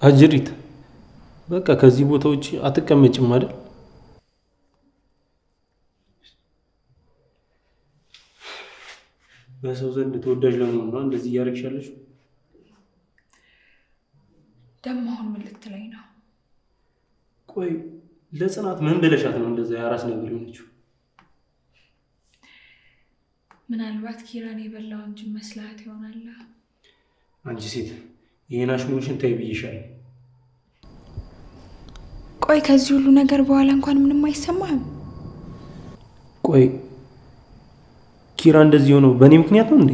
አጅሪት በቃ ከዚህ ቦታ ውጪ አትቀመጭም አይደል? በሰው ዘንድ ተወዳጅ ለመሆን ነው እንደዚህ እያደረግሻለሽ? ደግሞ አሁን ምን ልትለኝ ነው? ቆይ ለጽናት ምን ብለሻት ነው እንደዛ ያራስ ነገር የሆነችው? ምናልባት ኪራን የበላው እንጂ መስላት ይሆናል። አንቺ ሴት ይሄን አሽሙርሽን ተይ ብዬሻለሁ። ቆይ ከዚህ ሁሉ ነገር በኋላ እንኳን ምንም አይሰማህም? ቆይ ኪራ እንደዚህ ሆነው በእኔ ምክንያት ነው እንዴ?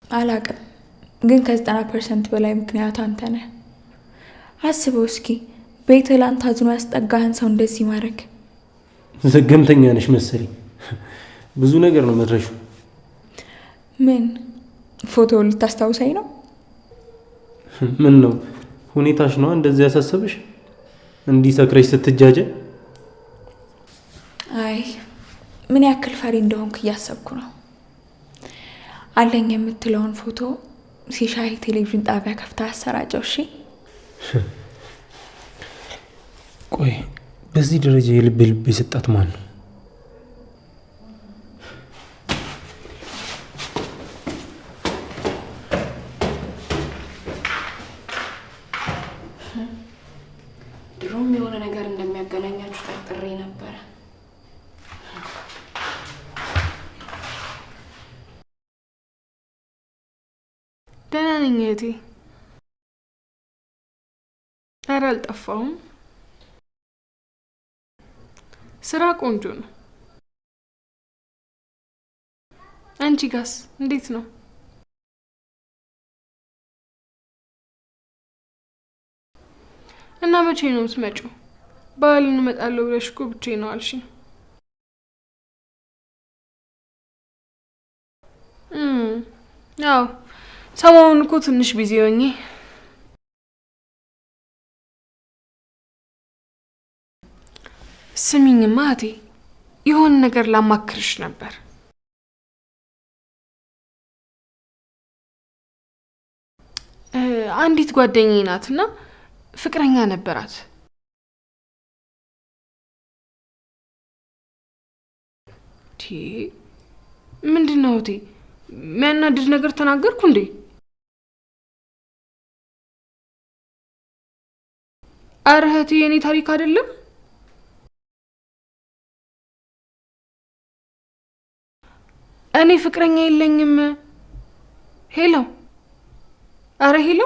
አላቅም፣ ግን ከ90% በላይ ምክንያቱ አንተ ነህ። አስበው እስኪ ቤት ላንተ አዝኖ ያስጠጋህን ሰው እንደዚህ ማድረግ። ዘገምተኛ ነሽ መሰለኝ። ብዙ ነገር ነው መድረሹ። ምን ፎቶ ልታስታውሰኝ ነው? ምን ነው ሁኔታሽ ነው እንደዚህ ያሳሰበሽ? እንዲህ ሰክረሽ ስትጃጀ? አይ ምን ያክል ፈሪ እንደሆንክ እያሰብኩ ነው። አለኝ የምትለውን ፎቶ ሲሻይ ቴሌቪዥን ጣቢያ ከፍታ አሰራጨው። እሺ ቆይ በዚህ ደረጃ የልብ የሰጣት ማን ነው? ድሮም የሆነ ነገር እንደሚያገናኛችሁ ጠርጥሬ ነበረ። ደህና ነኝ እህቴ። ኧረ አልጠፋሁም። ስራ ቆንጆ ነው። አንቺ ጋስ እንዴት ነው? እና መቼ ነው የምትመጪው? በዓልን እመጣለሁ ብለሽ እኮ ብቻዬን ነው አልሽኝ። አዎ ሰሞኑን እኮ ትንሽ ቢዚ ሆኜ። ስሚኝማ እህቴ፣ የሆነ ነገር ላማክርሽ ነበር። አንዲት ጓደኛዬ ናትና ፍቅረኛ ነበራት። ምንድነው እህቴ? የሚያናድድ ነገር ተናገርኩ እንዴ? ኧረ እህቴ የኔ ታሪክ አይደለም። እኔ ፍቅረኛ የለኝም። ሄሎ፣ ኧረ ሄሎ።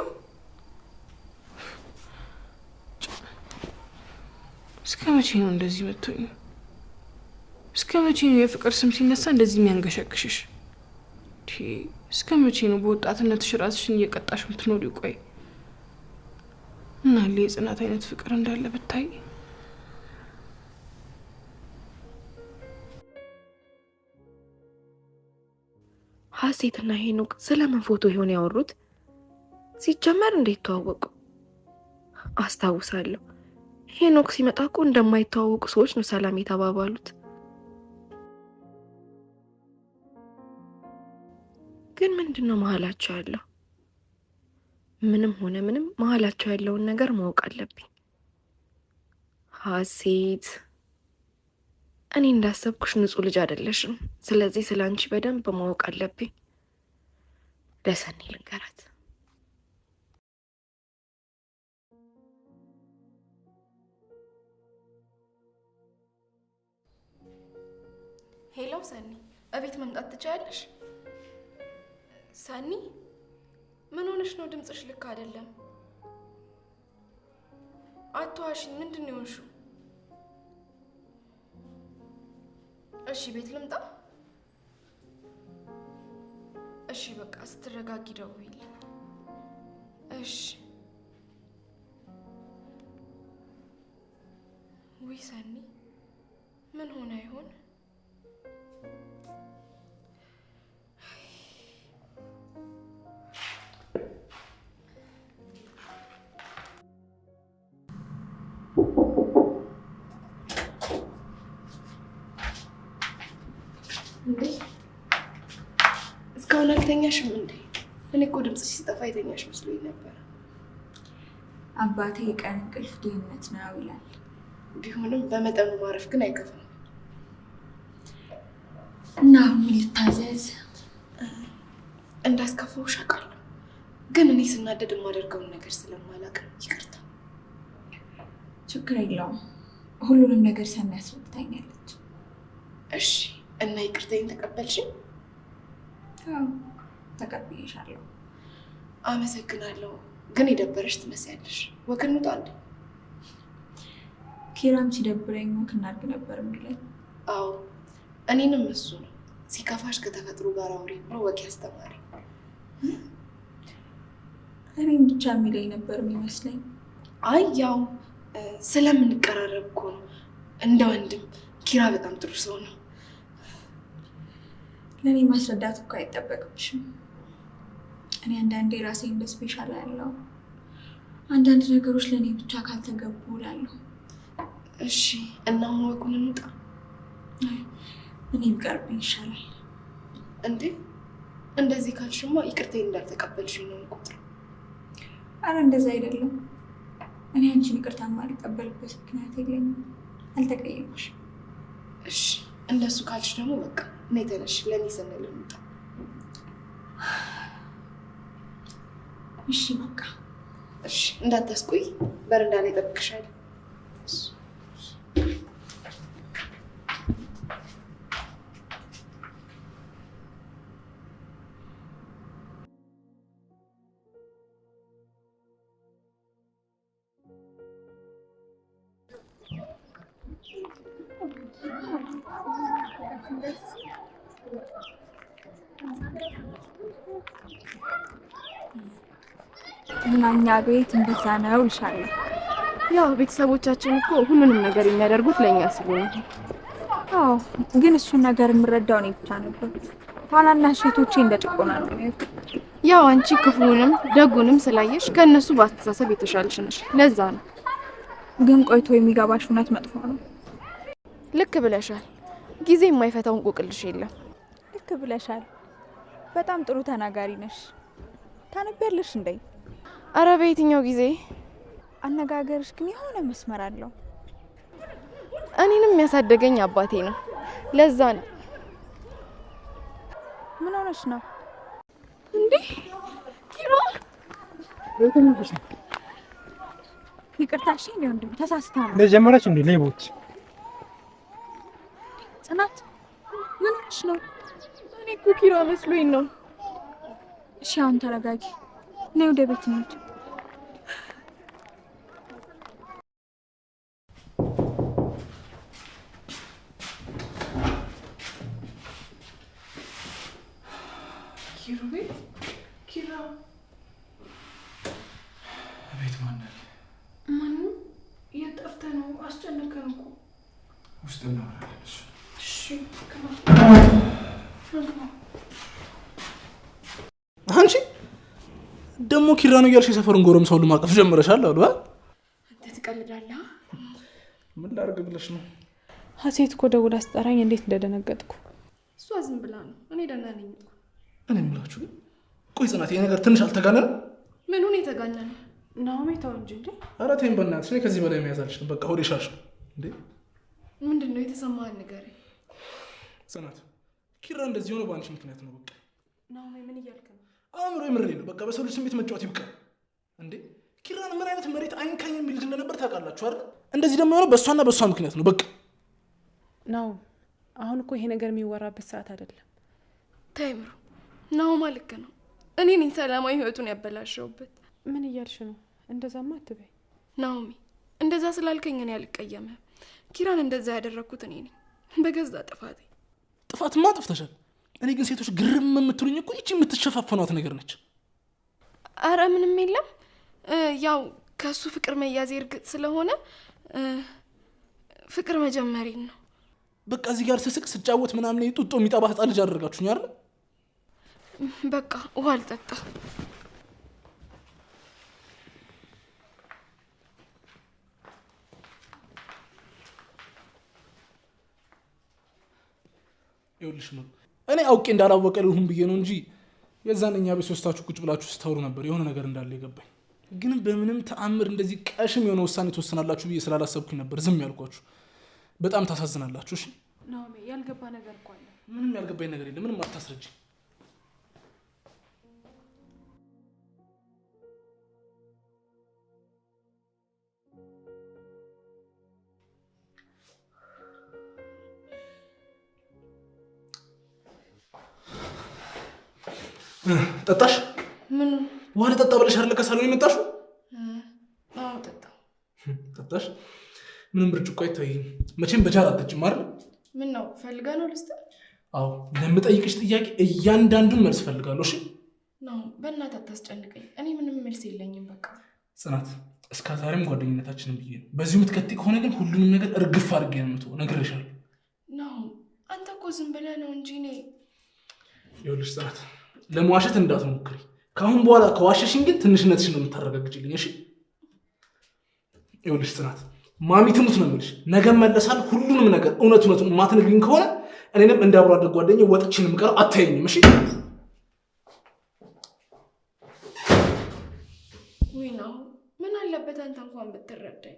እስከ መቼ ነው እንደዚህ መጥቶኝ? እስከ መቼ ነው የፍቅር ስም ሲነሳ እንደዚህ የሚያንገሸግሽሽ? እስከ መቼ ነው በወጣትነትሽ ራስሽን እየቀጣሽ የምትኖሪው? ቆይ እና የጽናት አይነት ፍቅር እንዳለ ብታይ። ሀሴትና ሄኖክ ስለምን ፎቶ ይሆን ያወሩት? ሲጀመር እንዴት ተዋወቁ? አስታውሳለሁ ሄኖክ ሲመጣ እኮ እንደማይተዋወቁ ሰዎች ነው ሰላም የተባባሉት። ግን ምንድነው መሀላቸው ያለው? ምንም ሆነ ምንም መሀላቸው ያለውን ነገር ማወቅ አለብኝ። ሀሴት፣ እኔ እንዳሰብኩሽ ንጹህ ልጅ አይደለሽም። ስለዚህ ስላንቺ በደንብ ማወቅ አለብኝ። ለሰኒ ልንገራት። ሄሎ ሰኒ፣ እቤት መምጣት ትችያለሽ? ሰኒ ምን ሆነሽ ነው? ድምጽሽ ልክ አይደለም። አትዋሽኝ። ምንድን ነው የሆንሽው? እሺ ቤት ልምጣ? እሺ በቃ ስትረጋጊ ደውይልኝ። እሺ። ውይ ሰኒ ምን ሆነ ይሆን? እስካሁን አልተኛሽም እንዴ? እኔ እኮ ድምፅሽ ሲጠፋ የተኛሽ መስሎኝ ነበር። አባቴ የቀን እንቅልፍ ድህነት ነው ይላል። ቢሆንም በመጠኑ ማረፍ ግን አይከፋም። እና ምን ልታዘዝ? እንዳስከፋውሽ አውቃለሁ፣ ግን እኔ ስናደድ የማደርገውን ነገር ስለማላውቅ ይቅርታ። ችግር የለውም፣ ሁሉንም ነገር ሰሚ ያስረድታኛለች። እሺ፣ እና ይቅርታዬን ተቀበልሽኝ? አዎ ተቀብዬሻለሁ። አመሰግናለሁ። ግን የደበረሽ ትመስያለሽ። ወክ እንውጣ እንዴ? ኪራም ሲደብረኝ ወክ እናድርግ ነበር የሚለኝ። አዎ እኔንም እሱ ነው ሲከፋሽ ከተፈጥሮ ጋር አውሪ ብሎ ወክ ያስተማረኝ። እኔም ብቻ የሚለኝ ነበር የሚመስለኝ። አይ ያው ስለምንቀራረብ እኮ ነው። እንደ ወንድም ኪራ በጣም ጥሩ ሰው ነው። ለእኔ ማስረዳት እኮ አይጠበቅብሽም። እኔ አንዳንዴ ራሴ እንደ ስፔሻል ያለው አንዳንድ ነገሮች ለእኔ ብቻ ካልተገቡ እላለሁ። እሺ እና አሁን ወኩን እንውጣ። እኔ ቢቀርብኝ ይሻላል። እንዴ እንደዚህ ካልሽማ ይቅርታዬን እንዳልተቀበልሽኝ ነው የምቆጥረው። አረ እንደዛ አይደለም። እኔ አንቺን ይቅርታ የማልቀበልበት ምክንያት የለኝም። አልተቀየምኩሽም። እሺ እንደሱ ካልሽ ደግሞ በቃ ነይ ተነሽ፣ ለእኔ ስንል እንውጣ። እሺ በቃ እሺ፣ እንዳታስቆይ፣ በረንዳ ላይ እጠብቅሻለሁ። ምናኛ ቤት እንደዛ ነው ይሻላል። ያው ቤተሰቦቻችን እኮ ሁሉንም ነገር የሚያደርጉት ለእኛ ስለሆነ። አዎ ግን እሱን ነገር የምረዳው እኔ ብቻ ነበር። ታናናሽ እህቶቼ እንደ ጭቆና ነው የሚያዩት። ያው አንቺ ክፉንም ደጉንም ስላየሽ ከእነሱ በአስተሳሰብ የተሻልሽ ነሽ። ለዛ ነው። ግን ቆይቶ የሚገባሽ እውነት መጥፎ ነው። ልክ ብለሻል። ጊዜ የማይፈታው እንቆቅልሽ የለም። ልክ ብለሻል። በጣም ጥሩ ተናጋሪ ነሽ። ታነቢያለሽ እንዴ? አረ በየትኛው ጊዜ? አነጋገርሽ ግን የሆነ መስመር አለው። እኔንም ያሳደገኝ አባቴ ነው። ለዛ ነው። ምን ሆነሽ ነው እንዴ? ኪራ ይቅርታሽ ነው እንዴ? ተሳስታ ነው ለጀመራች እንዴ? ሌቦች ጽናት ምን ሆነሽ ነው? እኔ እኮ ኪራ መስሎኝ ነው። እሺ አሁን ተረጋጊ። ነይ ወደ ቤት እንሂድ። ኪራ ቤት ማነው? ማነው? የት ጠፍተህ ነው? አስጨነቀን እኮ። ውስጥ እናወራለን። እሺ አንቺ ደግሞ ኪራ ነው እያልሽ የሰፈሩን ጎረምሳ ሁሉ ማቀፍ ጀምረሻል አሉ። አንተ ትቀልዳለህ። ምን ላድርግ ብለሽ ነው? ሀሴት እኮ ደውላ አስጠራኝ። እንዴት እንደደነገጥኩ። እሷ ዝም ብላ ነው። እኔ ደህና ነኝ እኮ። እኔ የምላችሁ ግን ቆይ ጽናት፣ ይሄ ነገር ትንሽ አልተጋነንም? ምኑን የተጋነነ? ናሆሜ ተው እንጂ እንዴ። ኧረ ተይኝ በእናትሽ። እኔ ከዚህ በላይ መያዝ አልችልም። በቃ ሆዴ ሻሽ ነው እንዴ። ምንድን ነው የተሰማህን ንገረኝ። ጽናት፣ ኪራ እንደዚህ ሆነ በአንቺ ምክንያት ነው። በቃ ናሆሜ ምን እያልክ ነው? አእምሮ የምር ነው። በቃ በሰው ልጅ ስሜት መጫወት ይብቃ እንዴ። ኪራን ምን አይነት መሬት አይንካኝ የሚል ልጅ እንደነበር ታውቃላችሁ አይደል? እንደዚህ ደግሞ የሆነው በእሷና በእሷ ምክንያት ነው። በቃ ናው አሁን እኮ ይሄ ነገር የሚወራበት ሰዓት አይደለም። ታይምሩ ናሆማ ልክ ነው። እኔ ነኝ ሰላማዊ ህይወቱን ያበላሸውበት። ምን እያልሽ ነው? እንደዛማ አትበይ ናሆሚ። እንደዛ ስላልከኝ እኔ አልቀየምህም። ኪራን እንደዛ ያደረኩት እኔ ነኝ በገዛ ጥፋቴ። ጥፋትማ አጥፍተሻል። እኔ ግን ሴቶች ግርም የምትሉኝ እኮ ይቺ የምትሸፋፈኗት ነገር ነች። አረ ምንም የለም። ያው ከሱ ፍቅር መያዜ እርግጥ ስለሆነ ፍቅር መጀመሪን ነው። በቃ እዚህ ጋር ስስቅ ስጫወት ምናምን ጡጦ የሚጠባ ህፃን ልጅ አደረጋችሁኝ አይደል? በቃ ውሃ አልጠጣ። ይኸውልሽ ነው እኔ አውቄ እንዳላወቀ ልሁን ብዬ ነው እንጂ የዛንኛ በሶስታችሁ ቁጭ ብላችሁ ስታወሩ ነበር የሆነ ነገር እንዳለ ይገባኝ። ግን በምንም ተአምር እንደዚህ ቀሽም የሆነ ውሳኔ ተወሰናላችሁ ብዬ ስላላሰብኩኝ ነበር ዝም ያልኳችሁ። በጣም ታሳዝናላችሁ። እሺ ናኦሚ ያልገባ ነገር እኮ አለ። ምንም ያልገባኝ ነገር የለም። ምንም አታስረጂ። ጠጣሽ? ምን ውሃ ልጠጣ ብለሽ አይደል ከሳሎን የመጣሽው? አዎ ጠጣሁ። ጠጣሽ? ምንም ብርጭቆ አይታይም። መቼም በጃር አትጠጪም አይደል? ምን ነው ፈልጋ ነው ልስጥህ? አዎ ለምጠይቅሽ ጥያቄ እያንዳንዱን መልስ ፈልጋለሁ። እሺ ነው በእናትህ አታስጨንቀኝ። እኔ ምንም መልስ የለኝም። በቃ ጽናት እስከ ዛሬም ጓደኝነታችንን ብዬ ነው። በዚሁ የምትከቲ ከሆነ ግን ሁሉንም ነገር እርግፍ አድርጌ ነው የምትሆነው። ነግሬሻለሁ። ነው አንተ እኮ ዝም ብለህ ነው እንጂ እኔ ይኸውልሽ ጽናት ለመዋሸት እንዳትሞክሪ። ከአሁን በኋላ ከዋሸሽኝ ግን ትንሽነትሽን ነው የምታረጋግጪልኝ። እሺ ይኸውልሽ ጽናት ማሚ ትሙት ነው የምልሽ። ነገ መለሳል ሁሉንም ነገር እውነቱን የማትነግሪኝ ከሆነ እኔንም እንደ አብሮ አደግ ጓደኛዬ ወጥቼን የምቀረው አታየኝም። እሺ ወይ ነው ምን አለበት አንተ እንኳን ብትረዳኝ።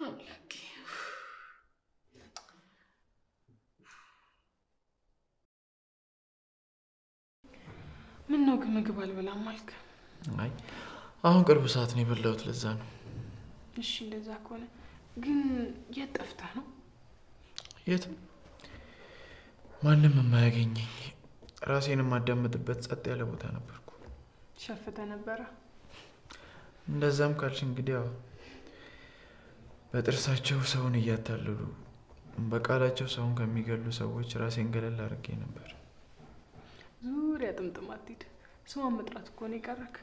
አምላኬ ምን ነው ግን ምግብ አልበላም አልክ? አይ አሁን ቅርብ ሰዓት ነው የበላሁት፣ ለዛ ነው። እሺ እንደዛ ከሆነ ግን የት ጠፍተህ ነው? የትም ማንም የማያገኘኝ ራሴን የማዳምጥበት ጸጥ ያለ ቦታ ነበርኩ። ሸፍተህ ነበረ? እንደዛም ካልሽ እንግዲህ ያው በጥርሳቸው ሰውን እያታለሉ በቃላቸው ሰውን ከሚገሉ ሰዎች ራሴን ገለል አድርጌ ነበር። ዙሪያ ጥምጥም አትሂድ። ስሟን መጥራት እኮ ነው የቀረክ።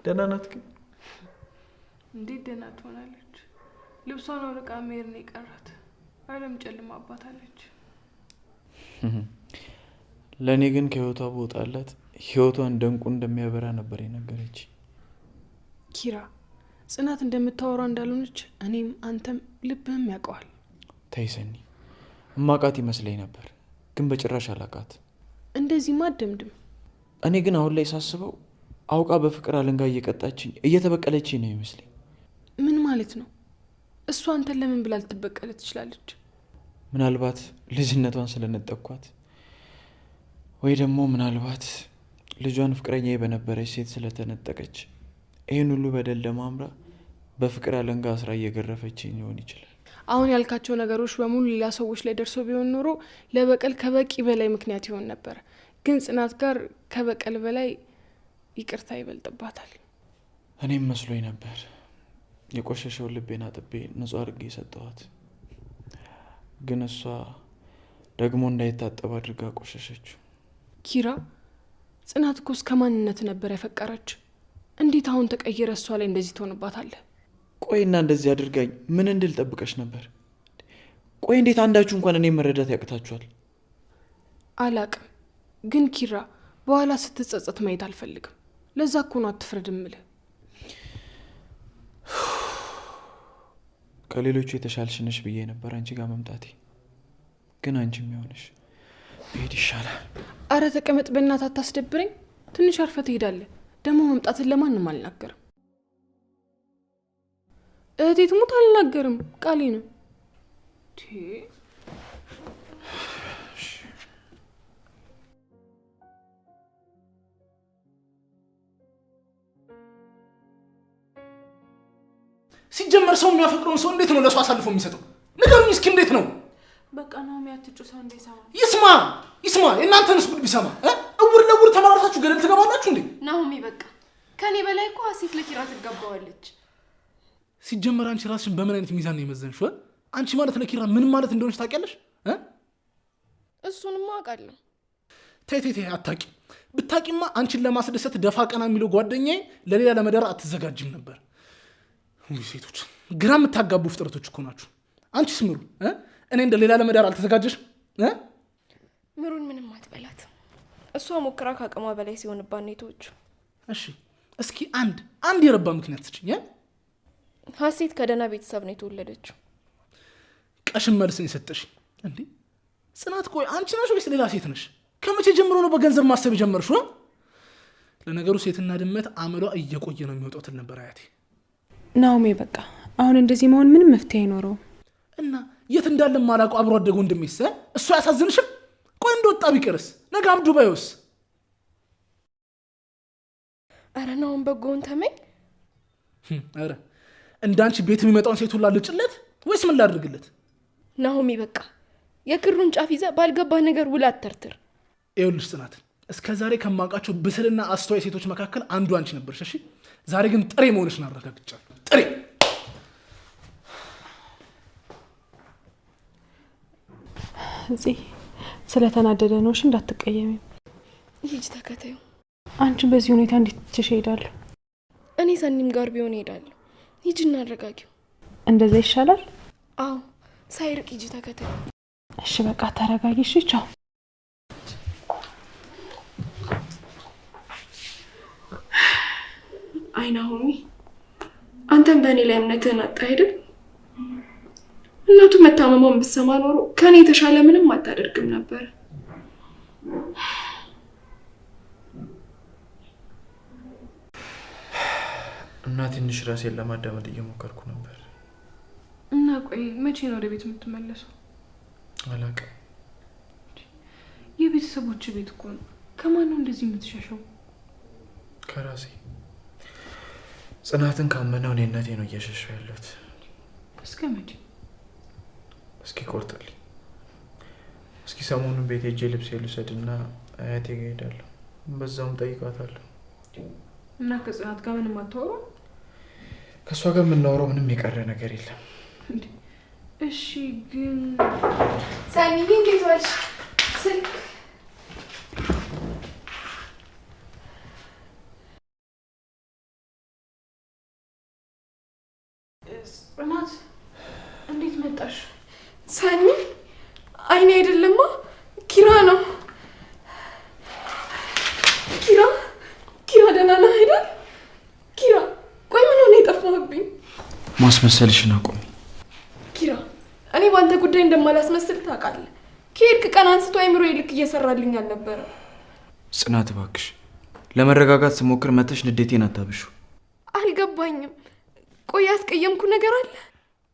ደህና ናት ግን? እንዴት ደህና ትሆናለች? ልብሷን አውልቃ መሄድ ነው የቀራት። ዓለም ጨልማባታለች። ለእኔ ግን ከህይወቷ በወጣላት ህይወቷን ደንቁ እንደሚያበራ ነበር የነገረች። ኪራ ጽናት እንደምታወራ እንዳልሆነች እኔም አንተም ልብህም ያውቀዋል። ተይ ሰኒ፣ እማቃት ይመስለኝ ነበር ግን በጭራሽ አላቃት። እንደዚህ ማደምድም። እኔ ግን አሁን ላይ ሳስበው አውቃ በፍቅር አለንጋ እየቀጣችኝ እየተበቀለችኝ ነው ይመስለኝ። ምን ማለት ነው? እሷ አንተን ለምን ብላ ልትበቀለ ትችላለች? ምናልባት ልጅነቷን ስለነጠቅኳት ወይ ደግሞ ምናልባት ልጇን ፍቅረኛዬ በነበረች ሴት ስለተነጠቀች ይህን ሁሉ በደል ለማምራ በፍቅር አለንጋ አስራ እየገረፈችኝ ሊሆን ይችላል። አሁን ያልካቸው ነገሮች በሙሉ ሌላ ሰዎች ላይ ደርሶ ቢሆን ኖሮ ለበቀል ከበቂ በላይ ምክንያት ይሆን ነበር። ግን ጽናት ጋር ከበቀል በላይ ይቅርታ ይበልጥባታል። እኔም መስሎኝ ነበር የቆሸሸውን ልቤን አጥቤ ንጹህ አድርጌ ሰጠኋት። ግን እሷ ደግሞ እንዳይታጠብ አድርጋ ቆሸሸችው። ኪራ ጽናት እኮ እስከ ማንነት ነበር ያፈቀረች። እንዴት አሁን ተቀይረ እሷ ላይ እንደዚህ ትሆንባታለህ? ቆይና እንደዚህ አድርጋኝ ምን እንድል ጠብቀሽ ነበር? ቆይ እንዴት አንዳችሁ እንኳን እኔ መረዳት ያቅታችኋል? አላቅም። ግን ኪራ በኋላ ስትጸጸት ማየት አልፈልግም። ለዛ እኮ ነው አትፍረድ እምልህ። ከሌሎቹ የተሻልሽ ነሽ ብዬ ነበር አንቺ ጋር መምጣቴ። ግን አንቺም ይሆንሽ ብሄድ ይሻላል። አረ ተቀመጥ በእናትህ አታስደብረኝ። ትንሽ አርፈህ ትሄዳለህ። ደግሞ መምጣትን ለማንም አልናገርም። እህቴ ትሙት አልናገርም፣ ቃሌ ነው። ሲጀመር ሰው የሚያፈቅረውን ሰው እንዴት ነው ለሱ አሳልፎ የሚሰጠው? ንገሩኝ እስኪ እንዴት ነው? በቃ ነው የሚያትጩ ሰው እንደሰማ ይስማ የእናንተንስ ጉድ ቢሰማ እውር ለውር ተማራታችሁ ገደል ትገባላችሁ እንዴ? ናሆሚ በቃ ከኔ በላይ እኮ ሴት ለኪራ ትገባዋለች። ሲጀመር አንቺ ራስሽን በምን አይነት ሚዛን ነው የመዘንሽው? አንቺ ማለት ለኪራ ምን ማለት እንደሆነች ታውቂያለሽ? እሱንማ አውቃለሁ። ተይ አታቂ። ብታቂማ አንቺን ለማስደሰት ደፋ ቀና የሚለው ጓደኛዬ ለሌላ ለመዳር አትዘጋጅም ነበር። ወይ ሴቶች ግራ የምታጋቡ ፍጥረቶች እኮ ናችሁ። አንቺስ ምሩ እኔ እንደ ሌላ ለመዳር አልተዘጋጀሽ? ምሩን ምንም አትበላት። እሷ ሞክራ ካቀሟ በላይ ሲሆንባት ኔቶቹ። እሺ እስኪ አንድ የረባ ምክንያት ስጭኝ። ሀሴት ከደህና ቤተሰብ ነው የተወለደችው። ቀሽም መልስ ነው የሰጠሽ እንዴ? ጽናት ቆይ አንቺ ነሽ ወይስ ሌላ ሴት ነሽ? ከመቼ ጀምሮ ነው በገንዘብ ማሰብ የጀመርሽው? ለነገሩ ሴትና ድመት አመሏ እየቆየ ነው የሚወጣው ትል ነበር አያቴ። ናኦሚ በቃ አሁን እንደዚህ መሆን ምንም መፍትሄ አይኖረውም። እና የት እንዳለ ማላውቀው አብሮ አደገው እንደሚሰ እሱ ያሳዝንሽም? ቆይ እንደወጣ ቢቀርስ ነገ አብዱ ባይወስ? አረ ናኦሚ በጎውን ተመኝ። አረ እንዳንቺ ቤት የሚመጣውን ሴት ሁሉ ልጭለት ወይስ ምን ላድርግለት? ናኦሚ በቃ የክሩን ጫፍ ይዘህ ባልገባ ነገር ውላ አተርትር። ይኸውልሽ ጽናት እስከ ዛሬ ከማውቃቸው ብስልና አስተዋይ ሴቶች መካከል አንዱ አንቺ ነበርሽ። እሺ ዛሬ ግን ጥሬ መሆንሽን አረጋግጫለሁ። ጥሬ እዚህ ስለተናደደ ነው። እሺ እንዳትቀየሚ። ሂጂ ተከታዩ። አንቺ በዚህ ሁኔታ እንዴት ትችሽ ሄዳለሁ? እኔ ሰኒም ጋር ቢሆን ሄዳለሁ። ሂጂ እናረጋጊው። እንደዛ ይሻላል? አዎ ሳይርቅ ሂጂ ተከታዩ። እሺ በቃ ተረጋጊ። እሺ ቻው። አይ ናኦሚ አንተም በእኔ ላይ እምነትህን አጣ አይደል? እናቱ መታመሟን ብትሰማ ኖሮ ከኔ የተሻለ ምንም አታደርግም ነበር። እና ትንሽ ራሴን ለማዳመጥ እየሞከርኩ ነበር። እና ቆይ መቼ ነው ወደ ቤት የምትመለሰው? አላውቅም። የቤተሰቦች ቤት እኮ ነው። ከማን ነው እንደዚህ የምትሸሸው? ከራሴ። ጽናትን ካመነው እኔነቴ ነው እየሸሸው ያለሁት። እስከ መቼ? እስኪ ቆርጥልኝ። እስኪ ሰሞኑን ቤት ሄጄ ልብስ ልውሰድና አያቴ ጋር እሄዳለሁ። በዛውም ጠይቃታለሁ። እና ከጽናት ጋር ምንም አታወራም? ከእሷ ጋር የምናወራው ምንም የቀረ ነገር የለም። እሺ ግን ሰኒዬ እንዴት ዋልሽ? ስልክ ጽናት እንዴት መጣሽ? ሰኒ አይኔ አይደለማ ኪራ ነው። ኪራ ደህና ነህ አይደል? ኪራ ቆይ ምን ሆነ የጠፋህብኝ? ማስመሰልሽን አቁሚ ኪራ። እኔ ባንተ ጉዳይ እንደማላስመስል ታውቃለህ። ከሄድክ ቀን አንስቶ አይምሮዬ ልክ እየሰራልኝ አልነበረ። ጽናት እባክሽ ለመረጋጋት ስሞክር መተሽ ንዴቴን አታብሹ። አልገባኝም። ቆይ ያስቀየምኩ ነገር አለ?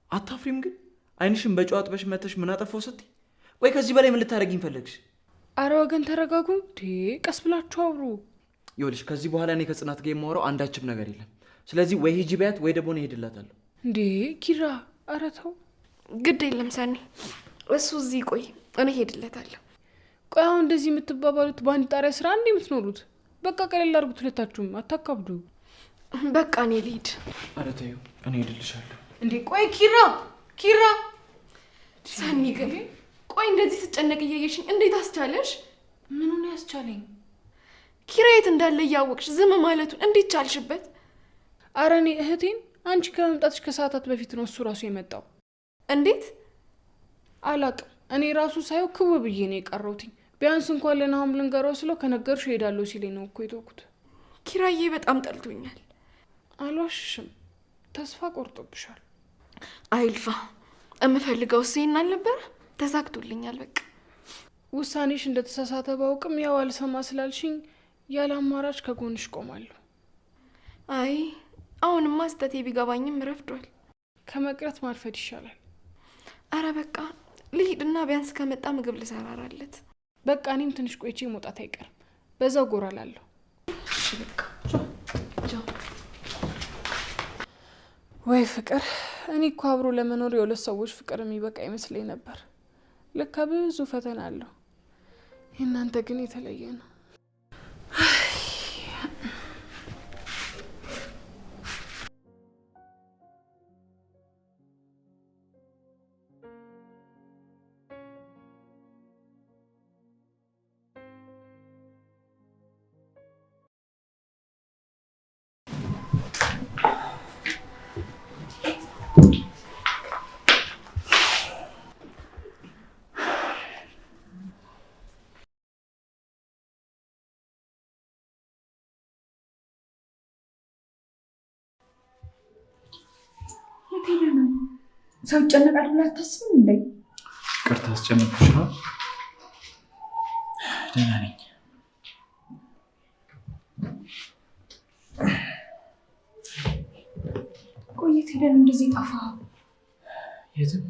አታፍሪም ግን? አይንሽን በጨው አጥበሽ መተሽ ምን አጠፋው ስትይ? ወይ ከዚህ በላይ ምን ልታረጊኝ ፈለግሽ? አረ ወገን ተረጋጉ። ቀስ ብላችሁ አውሩ። ይኸውልሽ ከዚህ በኋላ እኔ ከጽናት ጋር የማወራው አንዳችም ነገር የለም። ስለዚህ ወይ ሂጂ በያት ወይ ደግሞ ነው እሄድላታለሁ። እንዴ ኪራ አረ ተው። ግድ የለም ሰኒ እሱ እዚህ ቆይ እኔ እሄድለታለሁ። ቆይ አሁን እንደዚህ የምትባባሉት በአንድ ጣሪያ ስራ እንዴ የምትኖሩት? በቃ ቀለል አድርጉት ሁለታችሁም፣ አታካብዱ። በቃ እኔ ልሂድ። አረ ተይው እኔ እሄድልሻለሁ። እንዴ ቆይ ኪራ ሰኒ ግን ቆይ እንደዚህ ስጨነቅ እያየሽኝ እንዴት አስቻለሽ? ምኑን ያስቻለኝ? ኪራ የት እንዳለ እያወቅሽ ዝም ማለቱን እንዴት ቻልሽበት? አረ እኔ እህቴን አንቺ ከመምጣትሽ ከሰዓታት በፊት ነው እሱ ራሱ የመጣው። እንዴት? አላቅም። እኔ ራሱ ሳይው ክው ብዬ ነው የቀረውት። ቢያንስ እንኳን ለናሆም ልንገረው ስለው ከነገርሽ ሄዳለሁ ሲለኝ ነው እኮ የተውኩት። ኪራዬ በጣም ጠልቶኛል። አልዋሽሽም፣ ተስፋ ቆርጦብሻል። አይልፋ እምፈልገው እሱን አልነበረ? ተሳክቶልኛል። በቃ ውሳኔሽ እንደተሳሳተ ባውቅም ያው አልሰማ ስላልሽኝ ያለ አማራጭ ከጎንሽ ቆማለሁ። አይ አሁንማ ስህተቴ ቢገባኝም ረፍዷል። ከመቅረት ማርፈድ ይሻላል። አረ በቃ ልሂድና ቢያንስ ከመጣ ምግብ ልሰራራለት። በቃ እኔም ትንሽ ቆይቼ መውጣት አይቀርም፣ በዛው ጎራ ላለሁ። በቃ ወይ ፍቅር! እኔ እኮ አብሮ ለመኖር የሁለት ሰዎች ፍቅር የሚበቃ ይመስለኝ ነበር። ለካ ብዙ ፈተና አለው። የእናንተ ግን የተለየ ነው። ሰው ይጨነቃል ብላ አታስብም እንዴ? ቅርታ አስጨነቅኩሽ ነው? ደህና ነኝ። ቆየት ሄደን እንደዚህ ጠፋ? የትም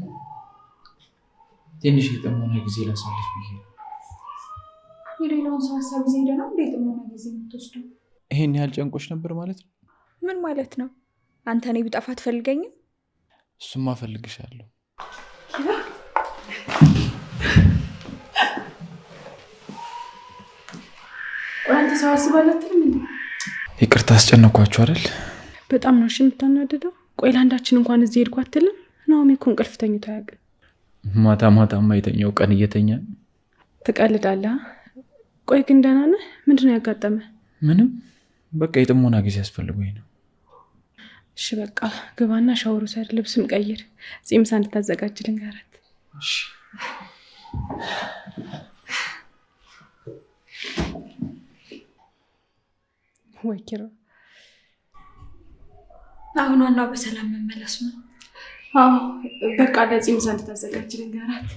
ትንሽ የጥሞና ጊዜ ላሳልፍ ብዬ ነው። የሌላውን ሰው ሀሳብ ጊዜ ሄደ ነው እንደ የጥሞና ጊዜ የምትወስደው? ይሄን ያህል ጨንቆች ነበር ማለት ነው? ምን ማለት ነው? አንተ እኔ ቢጠፋ አትፈልገኝም? እሱማ እፈልግሻለሁ። አንተ ሰው አስባለትም እንዴ? ይቅርታ አስጨነኳችሁ አይደል? በጣም ነው እሺ የምታናደደው። ቆይ ለአንዳችን እንኳን እዚህ ሄድኩ አትልም? ናኦሚ እኮ እንቅልፍ ተኝቶ አያውቅም። ማታ ማታማ የተኛው ቀን እየተኛ ትቀልዳለህ። ቆይ ግን ደህና ነህ? ምንድነው ያጋጠመ? ምንም፣ በቃ የጥሞና ጊዜ ያስፈልጉኝ ነው። እሺ በቃ ግባና ሻወር ውሰድ፣ ልብስም ቀይር፣ ጺምሳ እንድታዘጋጅ ልንገራት። እሺ ወይ ኪራ፣ አሁን ዋናው በሰላም መመለስ ነው። አዎ በቃ ለጺምሳ እንድታዘጋጅ ልንገራት።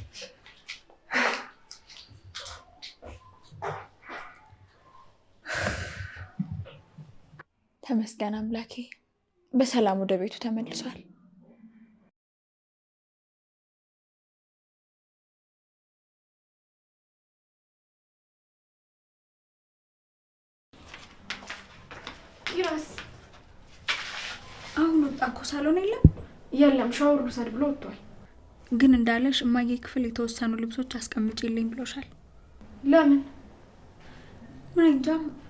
ተመስገን አምላኬ፣ በሰላም ወደ ቤቱ ተመልሷል። ኪራስ አሁን ወጣ እኮ ሳሎን የለም ሻወር ውሰድ ብሎ ወጥቷል። ግን እንዳለሽ እማዬ ክፍል የተወሰኑ ልብሶች አስቀምጪልኝ ብሎሻል። ለምን? ምን እንጃ፣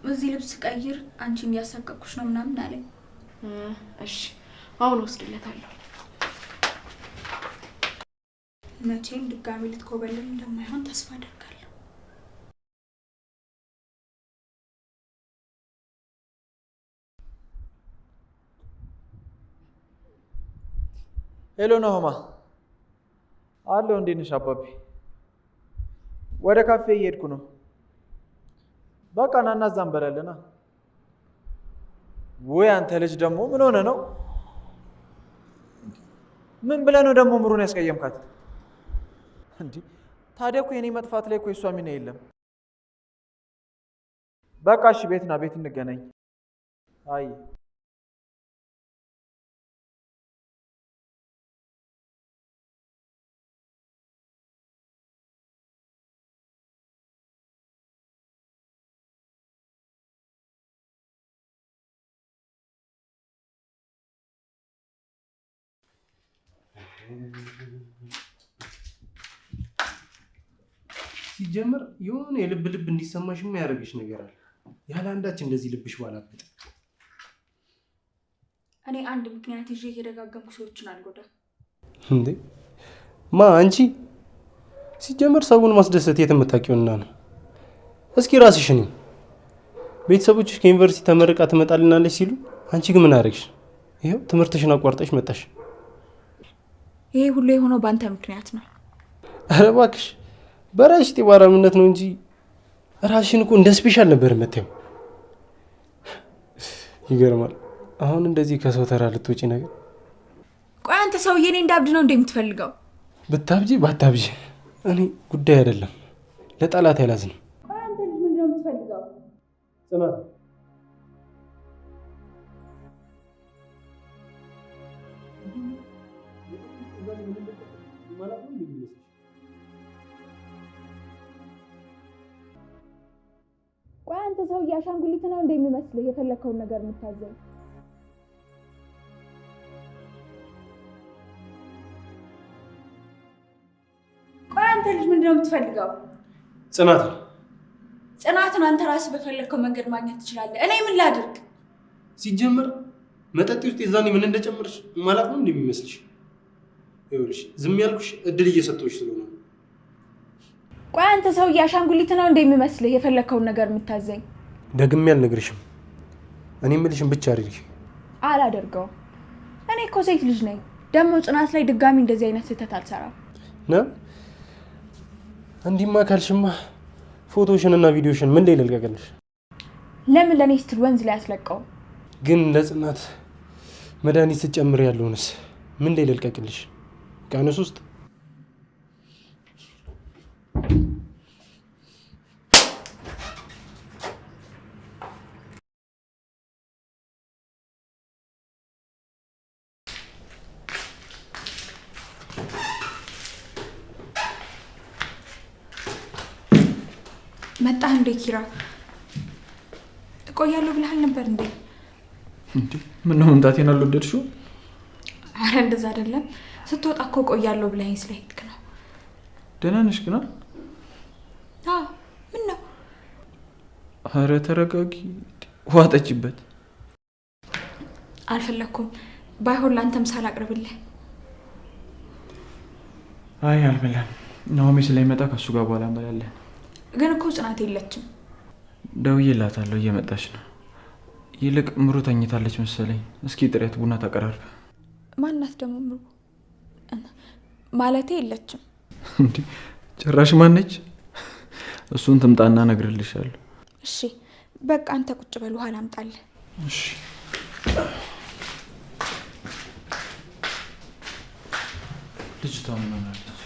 እዚህ ልብስ ቀይር አንቺን እያሳቀቅኩሽ ነው ምናምን አለኝ። እሺ አሁን ወስድለታለሁ። መቼም ድጋሚ ልትኮበልል እንደማይሆን ተስፋ አደርጋለሁ። ሄሎ ናሆማ፣ አለው። እንዴት ነሽ አባቢ? ወደ ካፌ እየሄድኩ ነው። በቃ ናና እዛም በላለና። ወይ አንተ ልጅ ደግሞ ምን ሆነ ነው? ምን ብለህ ነው ደግሞ ምሩን ያስቀየምካት? እንዴ ታዲያ እኮ የኔ መጥፋት ላይ እኮ የሷ ሚና የለም። በቃ እሺ፣ ቤት ና፣ ቤት እንገናኝ። አይ ሲጀምር የሆነ የልብ ልብ እንዲሰማሽ የሚያደርግሽ ነገር አለ። ያለ አንዳች እንደዚህ ልብሽ ባላበጠ። እኔ አንድ ምክንያት ይዤ እየደጋገምኩ ሰዎችን አልጎዳም። እንዴ ማ አንቺ? ሲጀምር ሰውን ማስደሰት የምታውቂውና ነው። እስኪ ራስሽን ቤተሰቦችሽ ከዩኒቨርሲቲ ተመርቃ ትመጣልናለች ሲሉ አንቺ ግን ምን አደረግሽ? ይሄው ትምህርትሽን አቋርጠሽ መጣሽ። ይሄ ሁሉ የሆነው በአንተ ምክንያት ነው። ኧረ እባክሽ በራስሽ ጤባራምነት ነው እንጂ ራስሽን እኮ እንደ ስፔሻል ነበር የምታየው። ይገርማል። አሁን እንደዚህ ከሰው ተራ ልትወጪ ነገር። ቆይ አንተ ሰውዬ እኔ እንዳብድ ነው እንደምትፈልገው? ብታብጂ ባታብጂ እኔ ጉዳይ አይደለም። ለጠላት ያላዝንም። ቆይ አንተ ልጅ ምንድን ነው የምትፈልገው? ጽናት ቆይ አንተ ሰውዬ አሻንጉሊት ነው እንደሚመስልህ የፈለከውን ነገር የምታዘኝ? ቆይ አንተ ልጅ ምንድን ነው የምትፈልገው? ጽናትን አንተ ራስህ በፈለከው መንገድ ማግኘት ትችላለህ። እኔ ምን ላድርግ? ሲጀምር መጠጥ ውስጥ የዛኔ ምን እንደጨመርሽ ማለት ነው እንደሚመስልሽ? ይኸውልሽ ዝም ያልኩሽ እድል እየሰጠሁሽ ስለሆነ። ቆይ አንተ ሰውዬ አሻንጉሊት ነው እንደሚመስልህ የፈለከውን ነገር የምታዘኝ? ደግሜ አልነግርሽም። እኔ የምልሽን ብቻ አድርጊ። አላደርገውም። እኔ እኮ ሴት ልጅ ነኝ። ደግሞ ጽናት ላይ ድጋሚ እንደዚህ አይነት ስህተት አልሰራም። ነው እንዲማ ካልሽማ ፎቶሽን እና ቪዲዮሽን ምን ላይ ልልቀቅልሽ? ለምን ለኔ ስትል ወንዝ ላይ አስለቀው? ግን ለጽናት መድኃኒት ስትጨምር ያለውንስ ምን ላይ ልልቀቅልሽ? ቀንስ ውስጥ መጣህ እንዴ ኪራ? እቆያለሁ ብለሃል ነበር እንዴ? እንዴ ምን ነው መምጣቴን አልወደድሽው? አረ እንደዛ አይደለም። ስትወጣ እኮ እቆያለሁ ብለኸኝ ስለሄድክ ነው። ደህና ነሽ ግን? አዎ ምን ነው? አረ ተረጋጊ። ውሃ ጠጪበት። አልፈለኩም። ባይሆን ላንተም ሳላቅርብልህ። አይ አልበላም። ናኦሚ ስለሚመጣ ከሱ ጋር በኋላ እንበላለን። ግን እኮ ጽናት የለችም። ደውዬላታለሁ እየመጣች ነው። ይልቅ ምሩ ተኝታለች መሰለኝ። እስኪ ጥሪያት ቡና ታቀራርብ። ማናት ደግሞ ምሩ? ማለቴ የለችም። እንዴ ጭራሽ ማነች? እሱን ትምጣና እነግርልሻለሁ። እሺ በቃ አንተ ቁጭ በል፣ ውሃ ላምጣልህ። እሺ ልጅቷ ምን ሆናለች?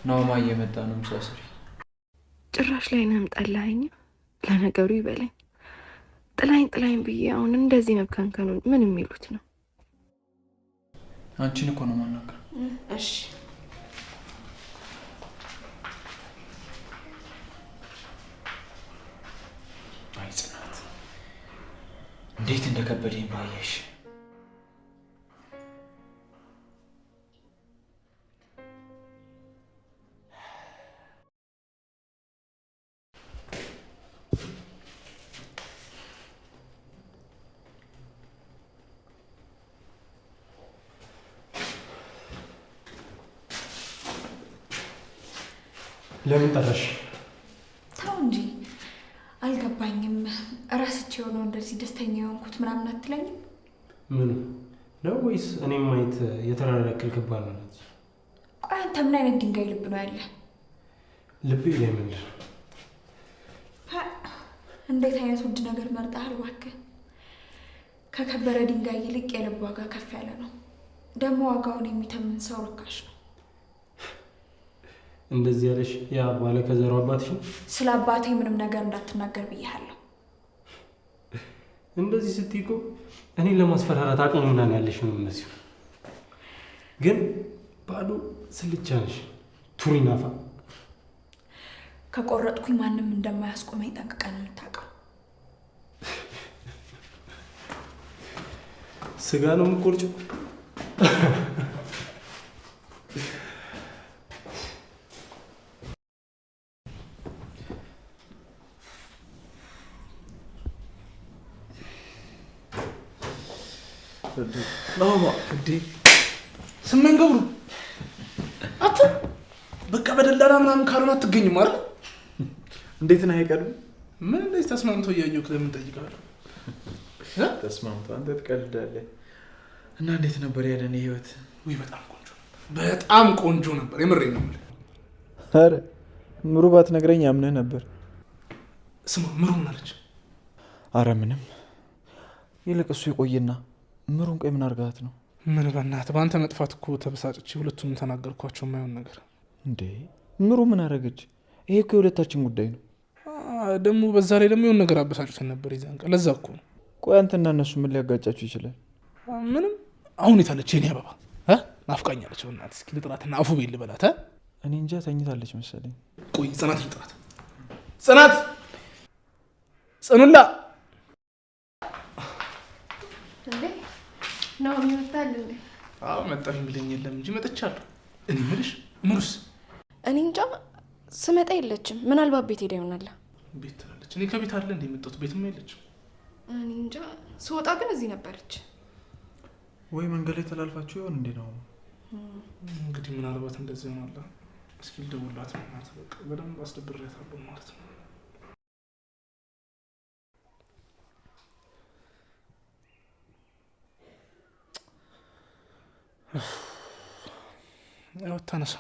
ናኦማ እየመጣ ነው። ምሳስሪ ጭራሽ ላይ ነም ጠላኸኝ። ለነገሩ ይበለኝ። ጥላኝ ብዬ አሁን እንደዚህ መብከንከኑ ምን የሚሉት ነው? አንቺን እኮ ነው ማናገር። እሺ አይ ጽናት እንዴት እንደከበደኝ ባየሽ። ለምን ጠራሽ? ተው እንጂ አልገባኝም። እራስቸው ነው እንደዚህ ደስተኛ የሆንኩት ምናምን አትለኝም? ምን ነው ወይስ እኔም ማየት የተራራቀል ከባድ ነው? ቆይ አንተ ምን አይነት ድንጋይ ልብ ነው ያለ? ልቤ ላይ ምን እንዴት አይነት ውድ ነገር መርጠሃል እባክህ። ከከበረ ድንጋይ ይልቅ የልብ ዋጋ ከፍ ያለ ነው። ደግሞ ዋጋውን የሚተምን ሰው ርካሽ ነው። እንደዚህ ያለሽ ያ ባለ ከዘሩ አባትሽ? ስለ አባቴ ምንም ነገር እንዳትናገር ብዬሃለሁ። እንደዚህ ስትይ እኮ እኔን ለማስፈራራት አቅሙ ምናምን ያለሽ ነው እነዚህ። ግን ባዶ ስልቻ ነሽ። ቱሪናፋ ከቆረጥኩኝ ማንም እንደማያስቆመኝ ጠንቅቀን የምታውቀው። ስጋ ነው የምትቆርጪው? ናኦማ እንዴ ስመኝ ገብሩ አት በቃ በደላላ ምናምን ካልሆነ አትገኝም አይደል? እንዴት ነው አይቀርም? ምን እንደዚህ ተስማምቶ እያየሁህ ለምን ጠይቃለሁ? ተስማምቶ አንተ ትቀልዳለህ። እና እንዴት ነበር ያለን ህይወት? ወይ በጣም ቆንጆ ነበር። የምሬን ነው የምልህ። አረ ምሩ ባትነግረኝ አምነህ ነበር። ስማ ምሩ ምን አለች? አረ ምንም። ይልቅ እሱ ይቆይና ምሩን ቆይ ምን አድርጋት ነው? ምን በእናትህ በአንተ መጥፋት እኮ ተበሳጭቼ ሁለቱንም ተናገርኳቸው የማይሆን ነገር። እንዴ ምሩ ምን አደረገች? ይሄ እኮ የሁለታችን ጉዳይ ነው። ደግሞ በዛ ላይ ደግሞ የሆነ ነገር አበሳጭተን ነበር የዛን ቀን። ለዛ እኮ ነው። ቆይ አንተና እነሱ ምን ሊያጋጫችሁ ይችላል? ምንም። አሁን የታለች የኔ አበባ? ናፍቃኛለች። በእናትህ እስኪ ልጥራትና አፉ ቤት ልበላት። እኔ እንጃ ተኝታለች መሰለኝ። ቆይ ጽናት ልጥራት። ጽናት ጽኑላ እንዴ ነው ይመጣል እንዴ? አዎ መጣሁ የሚለኝ የለም እንጂ መጥቻለሁ። እኔ የምልሽ ምሩስ? እኔ እንጃ ስመጣ የለችም። ምናልባት ቤት ሄዳ ይሆናል። ቤት ትላለች። እኔ ከቤት አይደል እንደ የመጣሁት? ቤትም የለችም። እኔ እንጃ ስወጣ ግን እዚህ ነበረች። ወይ መንገድ ላይ ተላልፋችሁ ይሆን እንዴ? ነው እንግዲህ ምናልባት እንደዚህ ይሆናል። እስኪ ልደውልላት ማለት በቃ በደንብ አስደብሬያታለሁ ማለት ነው። ያው ታነሳ።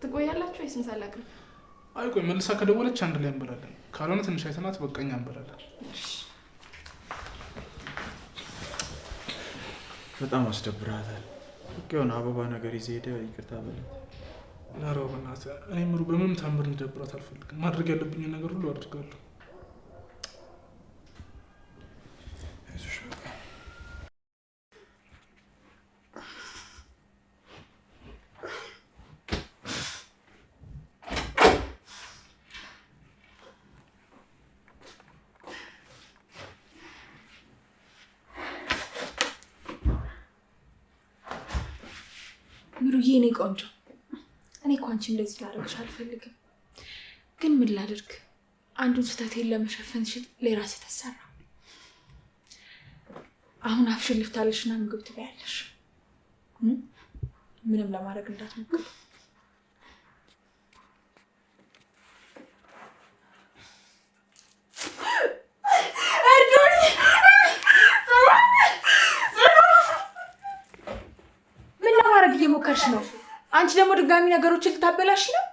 ትቆያላችሁ ወይስ ምሳ ላቅርብ? አይ ቆይ መልሳ ከደወለች አንድ ላይ እንበላለን። ካልሆነ ትንሽ አይተናት በቃኛ እንበላለን። በጣም አስደብራታል። የሆነ አበባ ነገር ይዘህ ሄደህ ይቅርታ በላት። ኧረ በእናትህ እኔ ምሩ በምንም ታምር እንዲደብራት አልፈልግም። ማድረግ ያለብኝን ነገር ሁሉ አድርጋለሁ። ምሩዬ እኔ ቆንጆ፣ እኔ እኮ አንቺ እንደዚህ ላደርግሽ አልፈልግም፣ ግን ምን ላድርግ? አንዱን ስህተቴን ለመሸፈን ስል ሌላ ስህተት ሰራሁ። አሁን አፍሽን ልፍታለሽና ምግብ ትበያለሽ። ምንም ለማድረግ እንዳትሞክሪ። ምን ለማድረግ እየሞከርሽ ነው? አንቺ ደግሞ ድጋሚ ነገሮችን ልታበላሽ ነው።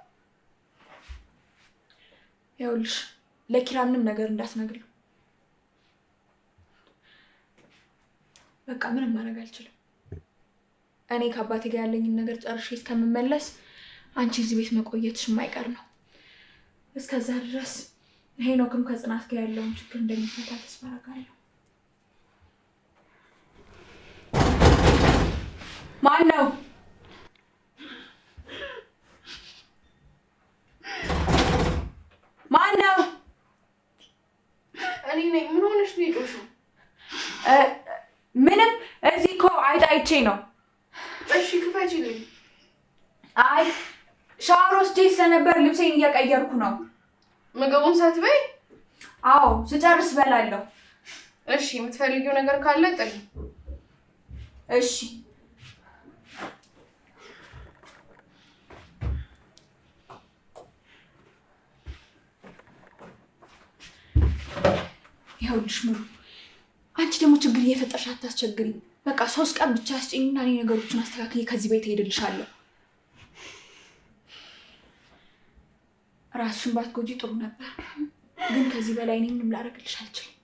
ይኸውልሽ ለኪራ ምንም ነገር እንዳትነግሪው። በቃ ምንም ማድረግ አልችልም። እኔ ከአባቴ ጋር ያለኝን ነገር ጨርሼ እስከምመለስ አንቺ እዚህ ቤት መቆየትሽ የማይቀር ነው። እስከዛ ድረስ ሄኖክም ከጽናት ጋር ያለውን ችግር እንደሚፈታ ተስፋ አደርጋለሁ። ማን ነው? ማን ነው? እኔ ነኝ። ምን ሆነሽ ነው የጮሽው? ምንም እዚህ እኮ አይቼ ነው። እሺ ክፈችልኝ። አይ ሻወር ወስጄ ስለነበር ልብሴን እየቀየርኩ ነው። ምግቡን ሳትበይ? አዎ ስጨርስ በላለሁ። እሺ የምትፈልጊው ነገር ካለ ጥሪ። እሺ ይኸውልሽ ምሩ፣ አንቺ ደግሞ ችግር እየፈጠርሽ አታስቸግሪኝ። በቃ 3 ቀን ብቻ አስጭኝና እኔ ነገሮችን አስተካክዬ ከዚህ ቤት እሄድልሻለሁ። ራስሽን ባትጎጂ ጥሩ ነበር፣ ግን ከዚህ በላይ እኔ ምንም ላደርግልሽ አልችልም።